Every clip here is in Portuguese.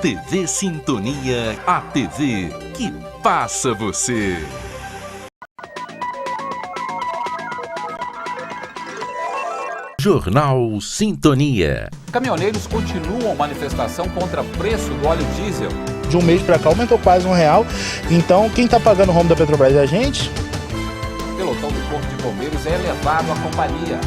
TV Sintonia, a TV que passa você. Jornal Sintonia. Caminhoneiros continuam manifestação contra preço do óleo diesel. De um mês para cá aumentou quase R$1. Então, quem está pagando o rombo da Petrobras é a gente. O pelotão do Corpo de Bombeiros é elevado à companhia.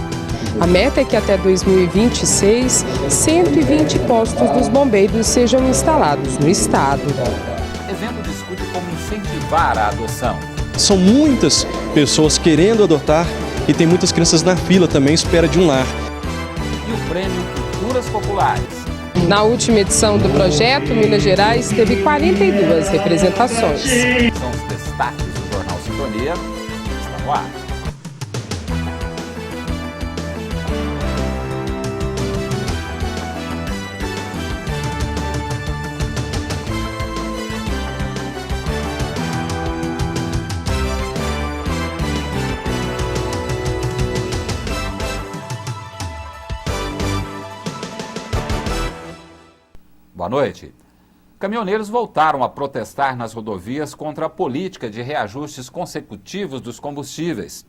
A meta é que até 2026, 120 postos dos bombeiros sejam instalados no estado. O evento discute como incentivar a adoção. São muitas pessoas querendo adotar e tem muitas crianças na fila também, espera de um lar. E o prêmio Culturas Populares. Na última edição do projeto, Minas Gerais teve 42 representações. São os destaques do Jornal Sintonia. Está no ar. Boa noite. Caminhoneiros voltaram a protestar nas rodovias contra a política de reajustes consecutivos dos combustíveis.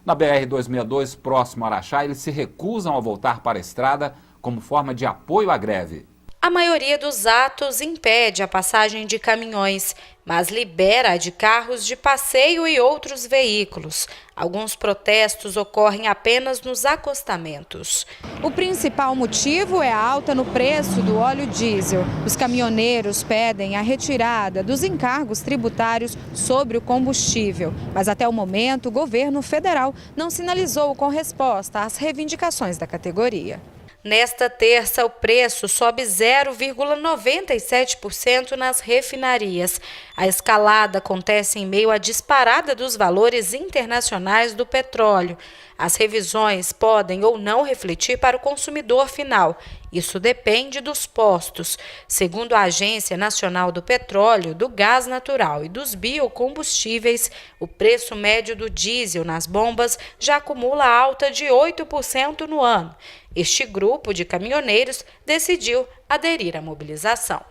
Na BR-262, próximo a Araxá, eles se recusam a voltar para a estrada como forma de apoio à greve. A maioria dos atos impede a passagem de caminhões, mas libera a de carros de passeio e outros veículos. Alguns protestos ocorrem apenas nos acostamentos. O principal motivo é a alta no preço do óleo diesel. Os caminhoneiros pedem a retirada dos encargos tributários sobre o combustível. Mas até o momento, o governo federal não sinalizou com resposta às reivindicações da categoria. Nesta terça, o preço sobe 0,97% nas refinarias. A escalada acontece em meio à disparada dos valores internacionais do petróleo. As revisões podem ou não refletir para o consumidor final. Isso depende dos postos. Segundo a Agência Nacional do Petróleo, do Gás Natural e dos Biocombustíveis, o preço médio do diesel nas bombas já acumula alta de 8% no ano. Este grupo de caminhoneiros decidiu aderir à mobilização.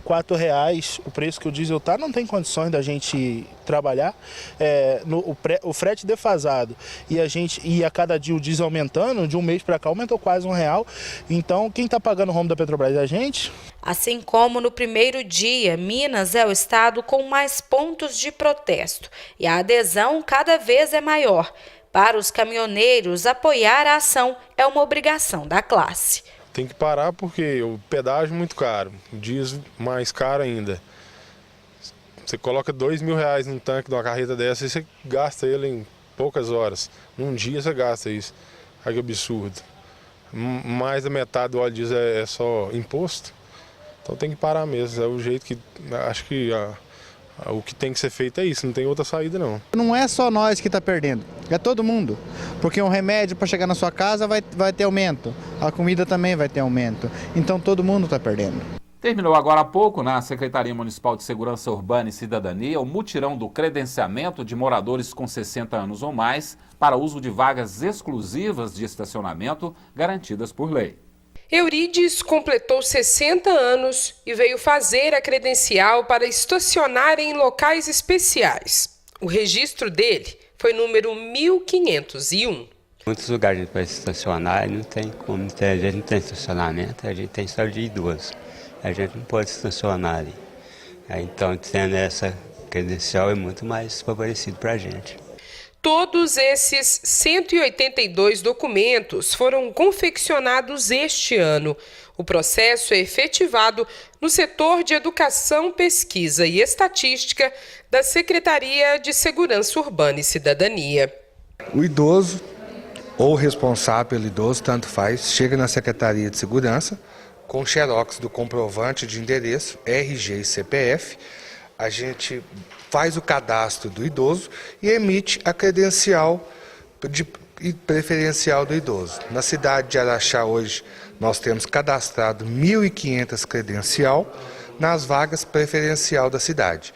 R$4 o preço que o diesel está, não tem condições da gente trabalhar. O frete defasado e a cada dia o diesel aumentando, de um mês para cá aumentou quase R$1. Então, quem está pagando o rombo da Petrobras é a gente. Assim como no primeiro dia, Minas é o estado com mais pontos de protesto e a adesão cada vez é maior. Para os caminhoneiros, apoiar a ação é uma obrigação da classe. Tem que parar porque o pedágio é muito caro, o diesel mais caro ainda. Você coloca R$2.000 num tanque de uma carreta dessa e você gasta ele em poucas horas. Num dia você gasta isso. Olha que absurdo. Mais da metade do óleo diesel é só imposto. Então tem que parar mesmo. É o jeito que acho que o que tem que ser feito é isso, não tem outra saída não. Não é só nós que está perdendo, é todo mundo. Porque um remédio para chegar na sua casa vai ter aumento, a comida também vai ter aumento. Então todo mundo está perdendo. Terminou agora há pouco na Secretaria Municipal de Segurança Urbana e Cidadania o mutirão do credenciamento de moradores com 60 anos ou mais para uso de vagas exclusivas de estacionamento garantidas por lei. Eurides completou 60 anos e veio fazer a credencial para estacionar em locais especiais. O registro dele foi número 1501. Muitos lugares a gente pode estacionar, não tem como, a gente não tem estacionamento, a gente tem só de idoso. A gente não pode estacionar ali. Então, tendo essa credencial é muito mais favorecido para a gente. Todos esses 182 documentos foram confeccionados este ano. O processo é efetivado no setor de Educação, Pesquisa e Estatística da Secretaria de Segurança Urbana e Cidadania. O idoso ou responsável pelo idoso, tanto faz, chega na Secretaria de Segurança com xerox do comprovante de endereço, RG e CPF. A gente faz o cadastro do idoso e emite a credencial preferencial do idoso. Na cidade de Araxá hoje nós temos cadastrado 1.500 credencial nas vagas preferencial da cidade.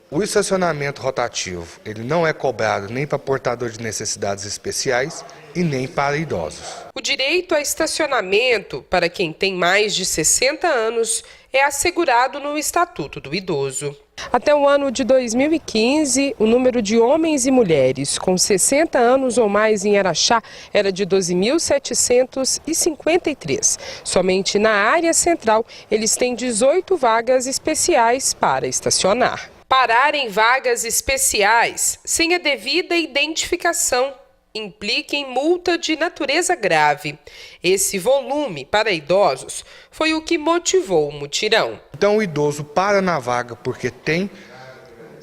O estacionamento rotativo, ele não é cobrado nem para portador de necessidades especiais e nem para idosos. O direito a estacionamento para quem tem mais de 60 anos é assegurado no Estatuto do Idoso. Até o ano de 2015, o número de homens e mulheres com 60 anos ou mais em Araxá era de 12.753. Somente na área central, eles têm 18 vagas especiais para estacionar. Parar em vagas especiais sem a devida identificação implica em multa de natureza grave. Esse volume para idosos foi o que motivou o mutirão. Então o idoso para na vaga porque tem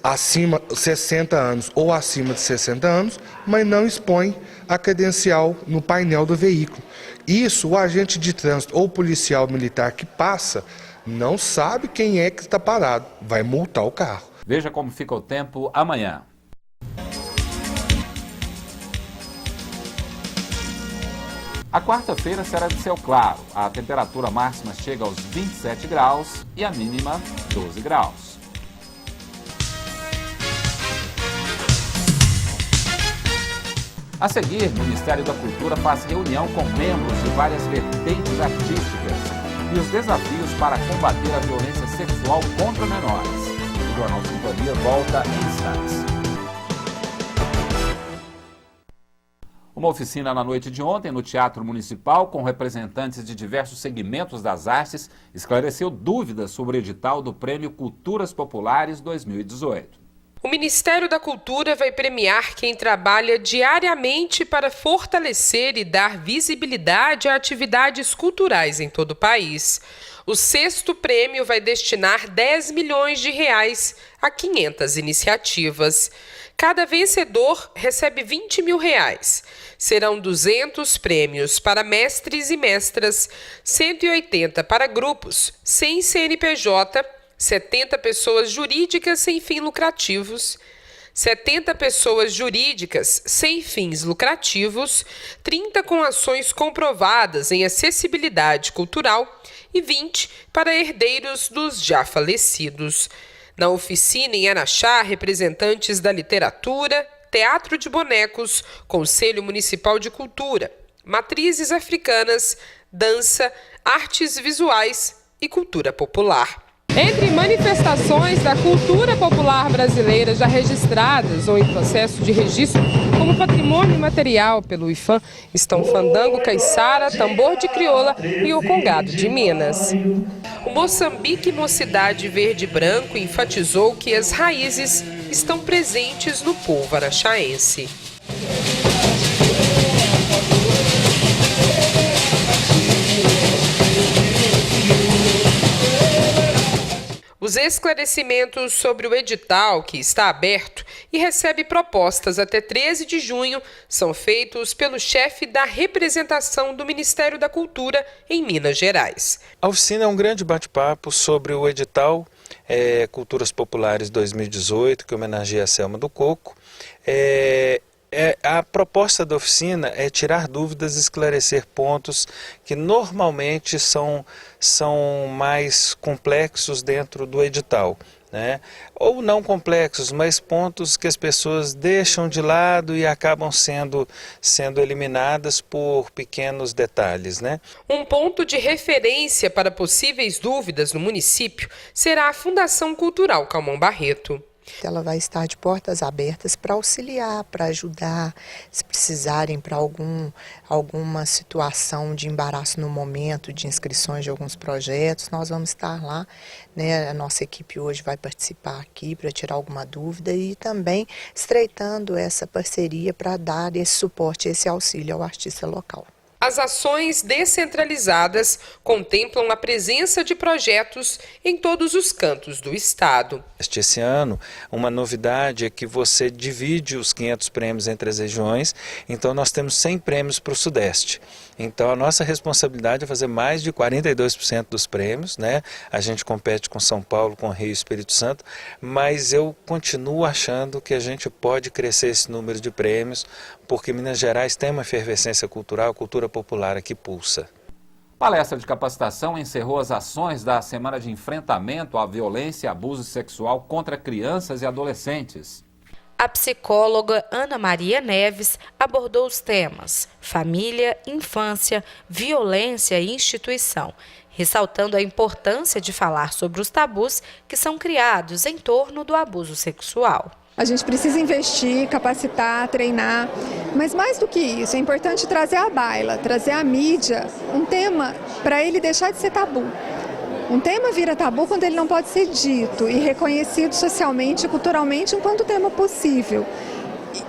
acima de 60 anos ou acima de 60 anos, mas não expõe a credencial no painel do veículo. Isso o agente de trânsito ou policial militar que passa não sabe quem é que está parado, vai multar o carro. Veja como fica o tempo amanhã. A quarta-feira será de céu claro. A temperatura máxima chega aos 27 graus e a mínima 12 graus. A seguir, o Ministério da Cultura faz reunião com membros de várias vertentes artísticas e os desafios para combater a violência sexual contra menores. O Jornal Sintonia volta em instantes. Uma oficina na noite de ontem no Teatro Municipal, com representantes de diversos segmentos das artes, esclareceu dúvidas sobre o edital do Prêmio Culturas Populares 2018. O Ministério da Cultura vai premiar quem trabalha diariamente para fortalecer e dar visibilidade a atividades culturais em todo o país. O 6º prêmio vai destinar 10 milhões de reais a 500 iniciativas. Cada vencedor recebe 20 mil reais. Serão 200 prêmios para mestres e mestras, 180 para grupos sem CNPJ, 70 pessoas jurídicas sem fins lucrativos, 70 pessoas jurídicas sem fins lucrativos, 30 com ações comprovadas em acessibilidade cultural e 20 para herdeiros dos já falecidos. Na oficina em Araxá, representantes da literatura, Teatro de Bonecos, Conselho Municipal de Cultura, matrizes africanas, dança, artes visuais e cultura popular. Entre manifestações da cultura popular brasileira já registradas ou em processo de registro como patrimônio imaterial pelo IFAM estão fandango caiçara, tambor de crioula e o congado de Minas. O Moçambique Mocidade Verde e Branco enfatizou que as raízes estão presentes no povo araxaense. Os esclarecimentos sobre o edital, que está aberto e recebe propostas até 13 de junho, são feitos pelo chefe da representação do Ministério da Cultura em Minas Gerais. A oficina é um grande bate-papo sobre o edital Culturas Populares 2018, que homenageia a Selma do Coco. A proposta da oficina é tirar dúvidas e esclarecer pontos que normalmente são mais complexos dentro do edital, né? Ou não complexos, mas pontos que as pessoas deixam de lado e acabam sendo eliminadas por pequenos detalhes, né? Um ponto de referência para possíveis dúvidas no município será a Fundação Cultural Calmon Barreto. Ela vai estar de portas abertas para auxiliar, para ajudar, se precisarem para alguma situação de embaraço no momento de inscrições de alguns projetos, nós vamos estar lá, né? A nossa equipe hoje vai participar aqui para tirar alguma dúvida e também estreitando essa parceria para dar esse suporte, esse auxílio ao artista local. As ações descentralizadas contemplam a presença de projetos em todos os cantos do estado. Esse ano, uma novidade é que você divide os 500 prêmios entre as regiões, então nós temos 100 prêmios para o Sudeste. Então a nossa responsabilidade é fazer mais de 42% dos prêmios, né? A gente compete com São Paulo, com Rio e Espírito Santo, mas eu continuo achando que a gente pode crescer esse número de prêmios, porque Minas Gerais tem uma efervescência cultural, cultura popular aqui pulsa. Palestra de capacitação encerrou as ações da Semana de Enfrentamento à Violência e Abuso Sexual contra Crianças e Adolescentes. A psicóloga Ana Maria Neves abordou os temas família, infância, violência e instituição ressaltando a importância de falar sobre os tabus que são criados em torno do abuso sexual. A gente precisa investir, capacitar, treinar, mas mais do que isso, é importante trazer à baila, trazer à mídia um tema para ele deixar de ser tabu. Um tema vira tabu quando ele não pode ser dito e reconhecido socialmente e culturalmente enquanto tema possível.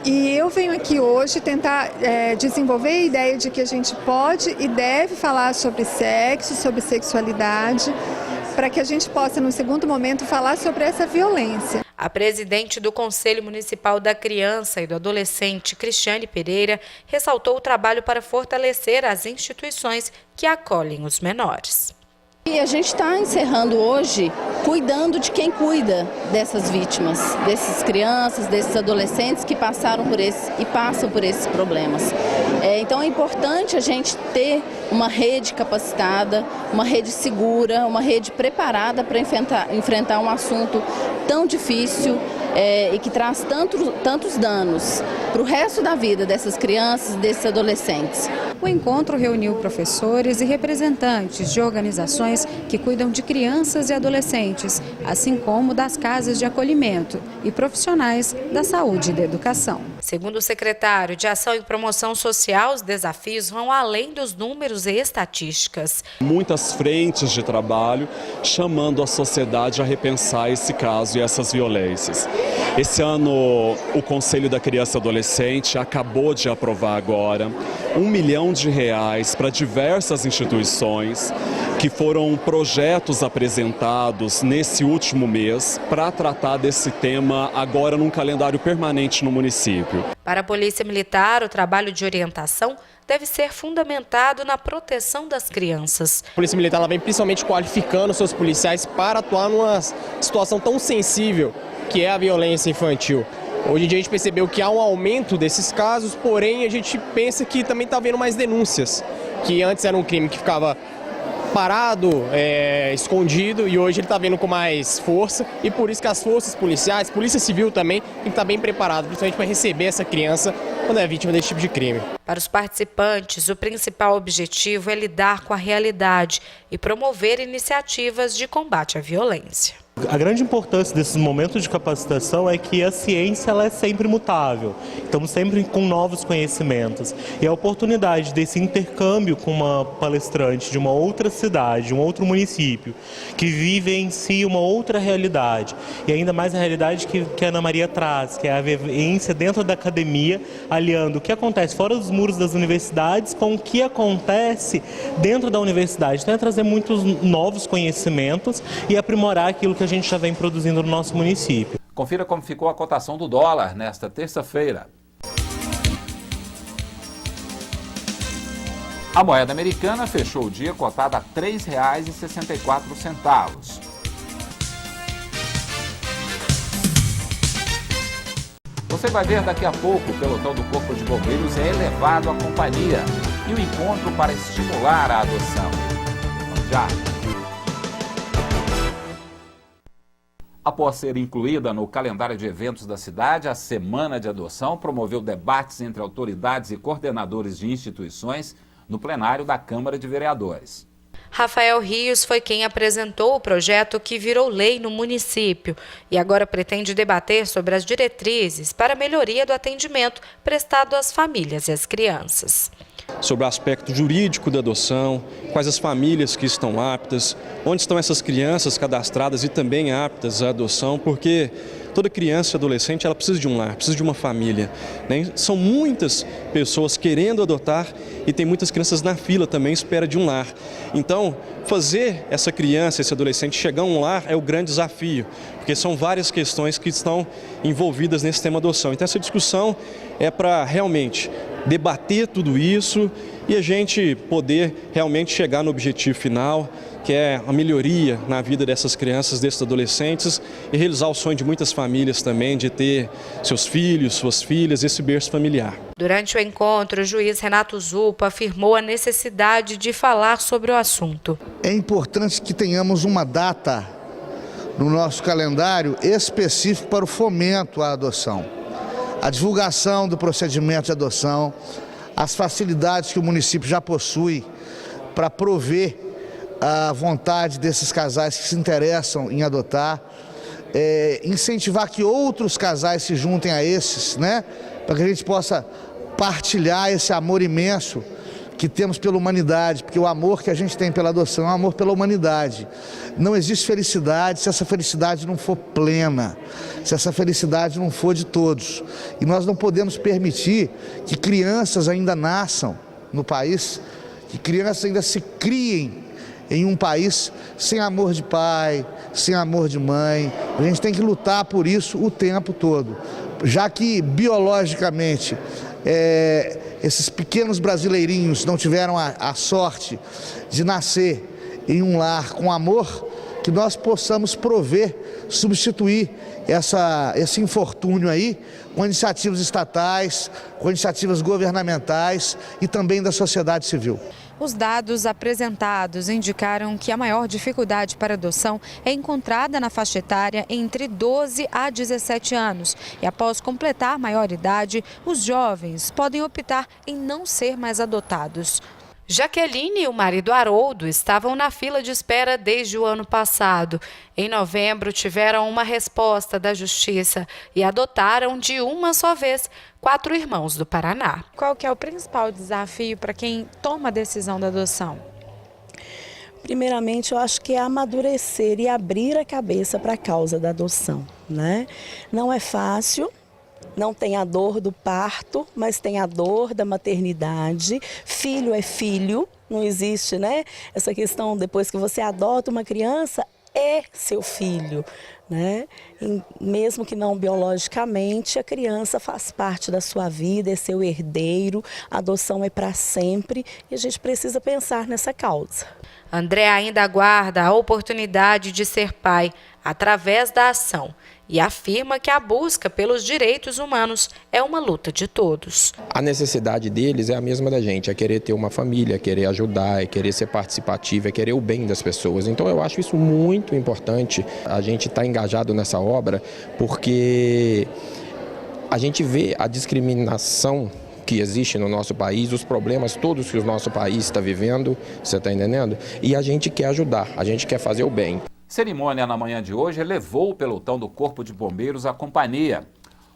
E eu venho aqui hoje tentar desenvolver a ideia de que a gente pode e deve falar sobre sexo, sobre sexualidade, para que a gente possa, no segundo momento, falar sobre essa violência. A presidente do Conselho Municipal da Criança e do Adolescente, Cristiane Pereira, ressaltou o trabalho para fortalecer as instituições que acolhem os menores. E a gente está encerrando hoje cuidando de quem cuida dessas vítimas, dessas crianças, desses adolescentes que passaram por esse e passam por esses problemas. Então é importante a gente ter uma rede capacitada, uma rede segura, uma rede preparada para enfrentar um assunto tão difícil e que traz tantos danos para o resto da vida dessas crianças e desses adolescentes. O encontro reuniu professores e representantes de organizações que cuidam de crianças e adolescentes, assim como das casas de acolhimento e profissionais da saúde e da educação. Segundo o secretário de Ação e Promoção Social, os desafios vão além dos números e estatísticas. Muitas frentes de trabalho chamando a sociedade a repensar esse caso e essas violências. Esse ano, o Conselho da Criança e Adolescente acabou de aprovar agora R$1 milhão para diversas instituições, que foram projetos apresentados nesse último mês para tratar desse tema agora num calendário permanente no município. Para a Polícia Militar, o trabalho de orientação deve ser fundamentado na proteção das crianças. A Polícia Militar ela vem principalmente qualificando seus policiais para atuar numa situação tão sensível que é a violência infantil. Hoje em dia a gente percebeu que há um aumento desses casos, porém a gente pensa que também está havendo mais denúncias, que antes era um crime que ficava parado, escondido, e hoje ele está vindo com mais força, e por isso que as forças policiais, Polícia Civil também, tem que estar bem preparado, principalmente para receber essa criança quando é vítima desse tipo de crime. Para os participantes, o principal objetivo é lidar com a realidade e promover iniciativas de combate à violência. A grande importância desses momentos de capacitação é que a ciência ela é sempre mutável, estamos sempre com novos conhecimentos. E a oportunidade desse intercâmbio com uma palestrante de uma outra cidade, um outro município, que vive em si uma outra realidade, e ainda mais a realidade que a Ana Maria traz, que é a vivência dentro da academia, aliando o que acontece fora dos muros das universidades com o que acontece dentro da universidade. Então é trazer muitos novos conhecimentos e aprimorar aquilo que a gente já vem produzindo no nosso município. Confira como ficou a cotação do dólar nesta terça-feira. A moeda americana fechou o dia cotada a R$ 3,64. Você vai ver daqui a pouco o pelotão do Corpo de Bombeiros é elevado à companhia e o encontro para estimular a adoção. Vamos já! Após ser incluída no calendário de eventos da cidade, a Semana de Adoção promoveu debates entre autoridades e coordenadores de instituições no plenário da Câmara de Vereadores. Rafael Rios foi quem apresentou o projeto que virou lei no município e agora pretende debater sobre as diretrizes para a melhoria do atendimento prestado às famílias e às crianças. Sobre o aspecto jurídico da adoção, quais as famílias que estão aptas, onde estão essas crianças cadastradas e também aptas à adoção, porque toda criança e adolescente ela precisa de um lar, precisa de uma família, né? São muitas pessoas querendo adotar e tem muitas crianças na fila também à espera de um lar. Então, fazer essa criança, esse adolescente chegar a um lar é o grande desafio, porque são várias questões que estão envolvidas nesse tema adoção. Então, essa discussão é para realmente debater tudo isso e a gente poder realmente chegar no objetivo final, que é a melhoria na vida dessas crianças, desses adolescentes e realizar o sonho de muitas famílias também de ter seus filhos, suas filhas, esse berço familiar. Durante o encontro, o juiz Renato Zupa afirmou a necessidade de falar sobre o assunto. É importante que tenhamos uma data no nosso calendário específico para o fomento à adoção. A divulgação do procedimento de adoção, as facilidades que o município já possui para prover a vontade desses casais que se interessam em adotar, incentivar que outros casais se juntem a esses, né? Para que a gente possa partilhar esse amor imenso que temos pela humanidade, porque o amor que a gente tem pela adoção é um amor pela humanidade. Não existe felicidade se essa felicidade não for plena, se essa felicidade não for de todos. E nós não podemos permitir que crianças ainda nasçam no país, que crianças ainda se criem em um país sem amor de pai, sem amor de mãe. A gente tem que lutar por isso o tempo todo, já que biologicamente esses pequenos brasileirinhos não tiveram a sorte de nascer em um lar com amor, que nós possamos prover, substituir esse infortúnio aí com iniciativas estatais, com iniciativas governamentais e também da sociedade civil. Os dados apresentados indicaram que a maior dificuldade para adoção é encontrada na faixa etária entre 12 a 17 anos. E após completar maioridade, os jovens podem optar em não ser mais adotados. Jaqueline e o marido Haroldo estavam na fila de espera desde o ano passado. Em novembro, tiveram uma resposta da Justiça e adotaram de uma só vez 4 irmãos do Paraná. Qual que é o principal desafio para quem toma a decisão da adoção? Primeiramente, eu acho que é amadurecer e abrir a cabeça para a causa da adoção, né? Não é fácil. Não tem a dor do parto, mas tem a dor da maternidade. Filho é filho, não existe, né? Essa questão, depois que você adota uma criança, é seu filho, né? E mesmo que não biologicamente, a criança faz parte da sua vida, é seu herdeiro, a adoção é para sempre e a gente precisa pensar nessa causa. André ainda aguarda a oportunidade de ser pai através da ação e afirma que a busca pelos direitos humanos é uma luta de todos. A necessidade deles é a mesma da gente, é querer ter uma família, é querer ajudar, é querer ser participativo, é querer o bem das pessoas. Então eu acho isso muito importante, a gente está engajado nessa obra, porque a gente vê a discriminação que existe no nosso país, os problemas todos que o nosso país está vivendo, você está entendendo? E a gente quer ajudar, a gente quer fazer o bem. Cerimônia na manhã de hoje elevou o pelotão do Corpo de Bombeiros à companhia.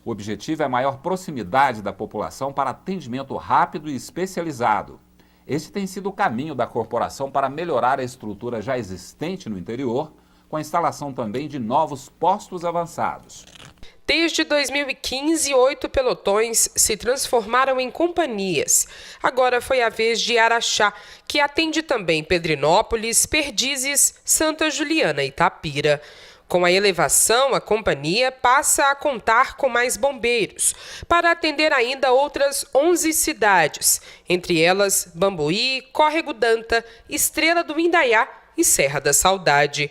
O objetivo é a maior proximidade da população para atendimento rápido e especializado. Este tem sido o caminho da corporação para melhorar a estrutura já existente no interior, com a instalação também de novos postos avançados. Desde 2015, 8 pelotões se transformaram em companhias. Agora foi a vez de Araxá, que atende também Pedrinópolis, Perdizes, Santa Juliana e Itapira. Com a elevação, a companhia passa a contar com mais bombeiros, para atender ainda outras 11 cidades, entre elas Bambuí, Córrego Danta, Estrela do Indaiá e Serra da Saudade.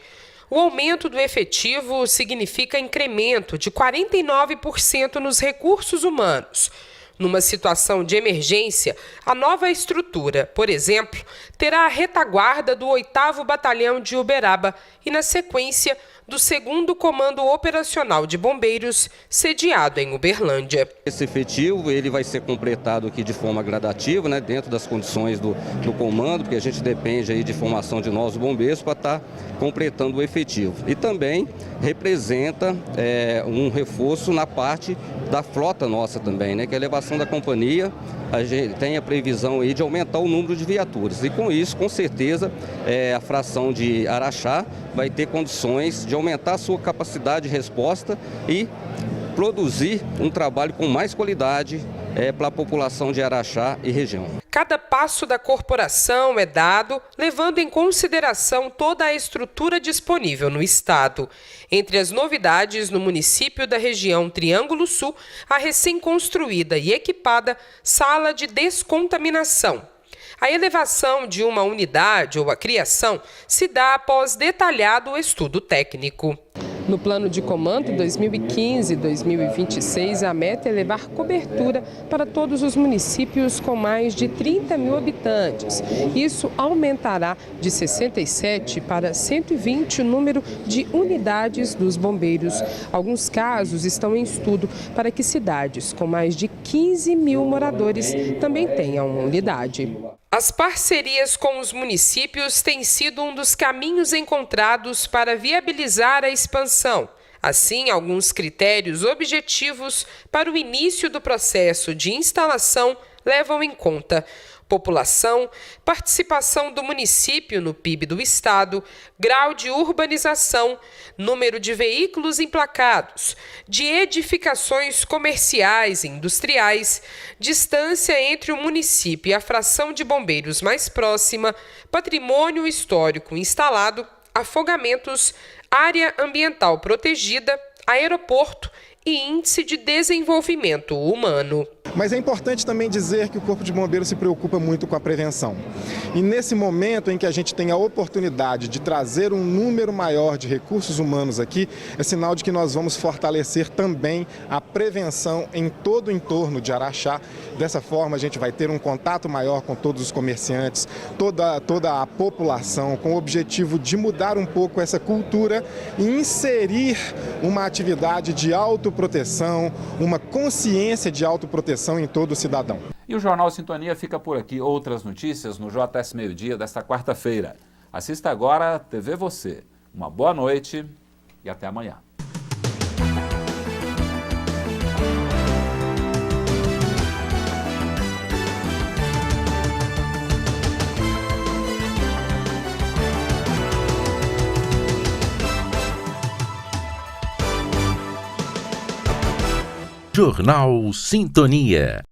O aumento do efetivo significa incremento de 49% nos recursos humanos. Numa situação de emergência, a nova estrutura, por exemplo, terá a retaguarda do 8º Batalhão de Uberaba e, na sequência, do 2º Comando Operacional de Bombeiros, sediado em Uberlândia. Esse efetivo ele vai ser completado aqui de forma gradativa, né, dentro das condições do comando, porque a gente depende aí de formação de novos bombeiros para estar completando o efetivo. E também representa um reforço na parte da frota nossa também, né, que é a elevação da companhia. A gente tem a previsão aí de aumentar o número de viaturas e com isso, com certeza, a fração de Araxá vai ter condições de aumentar a sua capacidade de resposta e produzir um trabalho com mais qualidade para a população de Araxá e região. Cada passo da corporação é dado levando em consideração toda a estrutura disponível no estado. Entre as novidades no município da região Triângulo Sul, a recém-construída e equipada sala de descontaminação. A elevação de uma unidade ou a criação se dá após detalhado estudo técnico. No plano de comando 2015-2026, a meta é levar cobertura para todos os municípios com mais de 30 mil habitantes. Isso aumentará de 67 para 120 o número de unidades dos bombeiros. Alguns casos estão em estudo para que cidades com mais de 15 mil moradores também tenham uma unidade. As parcerias com os municípios têm sido um dos caminhos encontrados para viabilizar a expansão. Assim, alguns critérios objetivos para o início do processo de instalação levam em conta população, participação do município no PIB do estado, grau de urbanização, número de veículos emplacados, de edificações comerciais e industriais, distância entre o município e a fração de bombeiros mais próxima, patrimônio histórico instalado, afogamentos, área ambiental protegida, aeroporto e índice de desenvolvimento humano. Mas é importante também dizer que o Corpo de Bombeiros se preocupa muito com a prevenção. E nesse momento em que a gente tem a oportunidade de trazer um número maior de recursos humanos aqui, é sinal de que nós vamos fortalecer também a prevenção em todo o entorno de Araxá. Dessa forma, a gente vai ter um contato maior com todos os comerciantes, toda a população, com o objetivo de mudar um pouco essa cultura e inserir uma atividade de autoproteção, uma consciência de autoproteção em todo cidadão. E o Jornal Sintonia fica por aqui. Outras notícias no JS Meio Dia desta quarta-feira. Assista agora a TV Você. Uma boa noite e até amanhã. Jornal Sintonia.